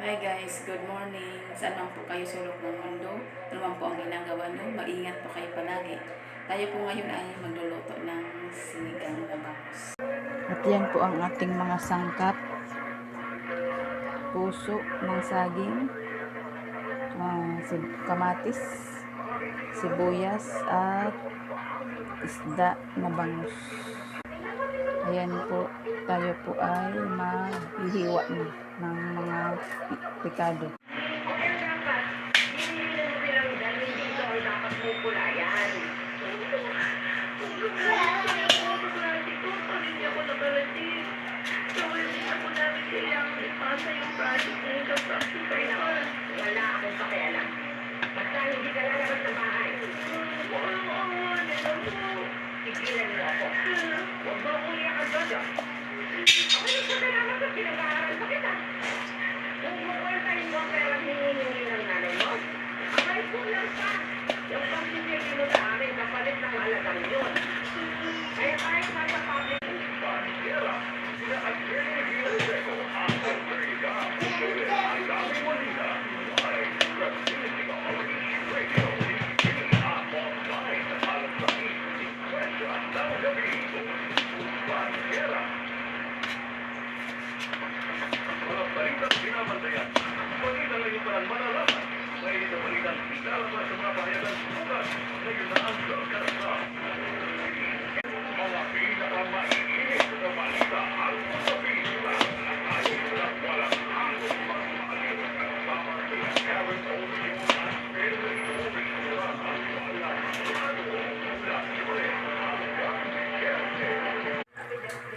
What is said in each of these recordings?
Hi guys, good morning. Saan man po kayo sulok ng mundo, ano man po ang ginagawa nyo, mag-ingat po kayo palagi. Tayo po ngayon ay magluluto ng sinigang na bangus. At yan po ang ating mga sangkap. Puso ng saging, kamatis, sibuyas, at isda na bangus. Ayan po, tayo po ay maghihiwa ng mga pikado. Wala akong pakialam. Basta hindi ka lalabas ng bahay. Tigilan mo ako. Huwag mo akong iyak ang dodo. Ako yung kasalamat sa pinag-aaral sa kita. Kung makwentahin mo ang perang hiningi ng nanay mo, may kulang pa. Yung pag-ibigay mo sa amin kapalit ng halagang yun. Kaya kahit nasa public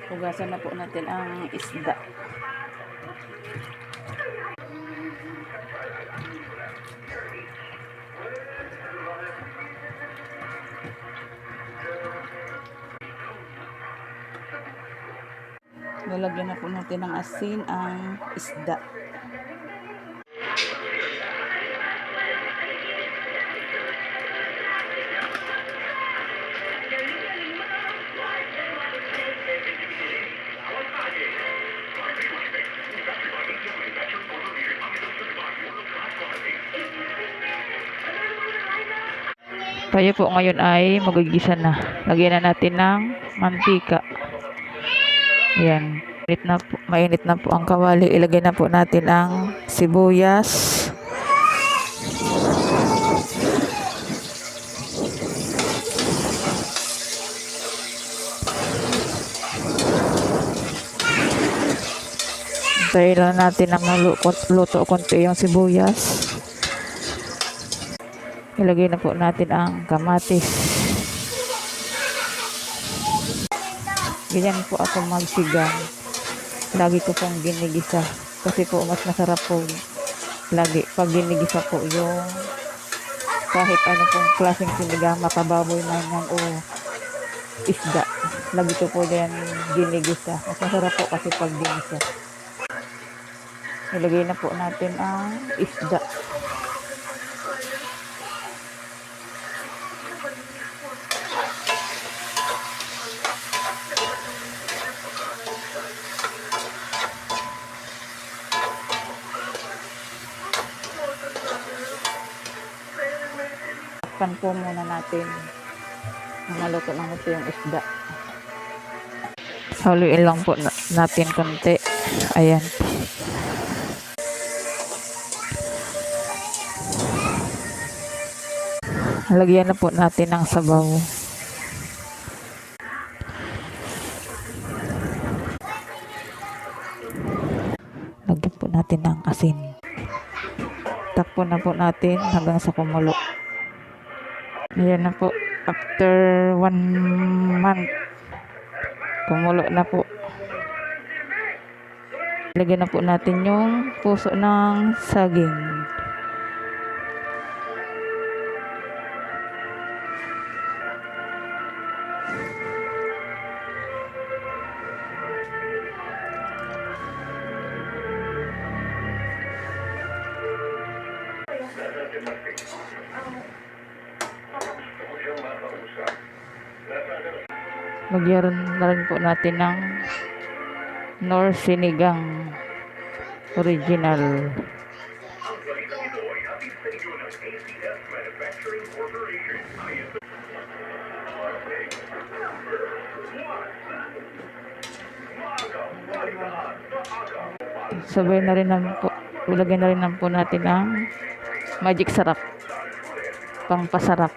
Hugasan na po natin ang isda. Lalagyan na po natin ng asin ang isda. Tayo po ngayon ay magigisa na. Lagyan na natin ng mantika. Yan. Mainit na po ang kawali. Ilagay na po natin ang sibuyas. Tayo lang natin ang luto konti yung sibuyas. Ilagay na po natin ang kamatis. Ganyan po ako magsigang. Lagi ko pong ginigisa. Kasi po mas masarap po lagi pag ginigisa po yung kahit ano pong klaseng sinigang, mapababoy man yan o isda. Lagi ko po yan ginigisa. Mas masarap po kasi pag ginisa. Ilagay na po natin ang isda. Takpan po muna natin. Maluto lang ito yung isda. Haluin lang po natin konti. Ayan. Lagyan na po natin ng sabaw. Lagyan po natin ng asin. Takpo na po natin hanggang sa kumulo. Ayan na po. After 1 month, kumulo na po. Lagyan na po natin yung puso ng saging. Lagyan na rin po natin ng Nor Sinigang Original. Sabay na rin naman po. Ilagay na rin naman po natin ang magic sarap. Pangpasarap.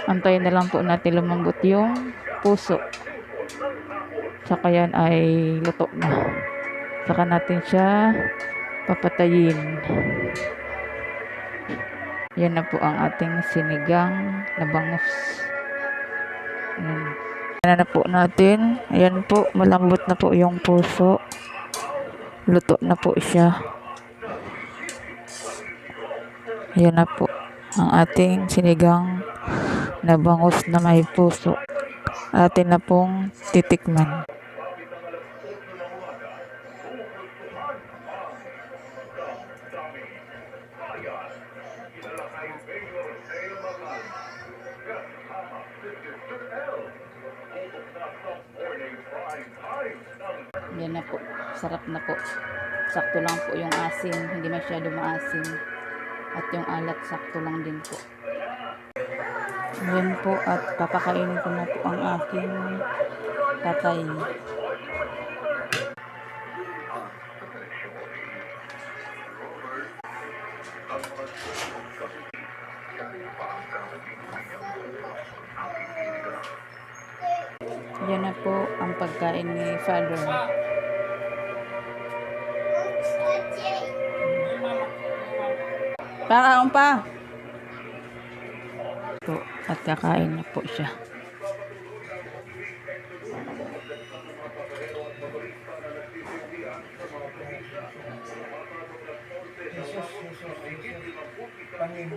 Antayin na lang po natin lumambot yung puso. Saka yan ay luto na. Saka natin siya papatayin. Yan na po ang ating sinigang na bangus. Yan na po natin. Ayan po, malambot na po yung puso. Luto na po siya. Ayan na po ang ating sinigang na bangus na may puso. Atin na pong titikman. Yan na po. Sarap na po. Sakto lang po yung asim. Hindi masyado maasim. At yung alat sakto lang din po. Yan po. At papakainin ko na po ang aking tatay. Yan na po ang pagkain ni Father. Pakaon pa. Po, at kakain na po siya. Ay,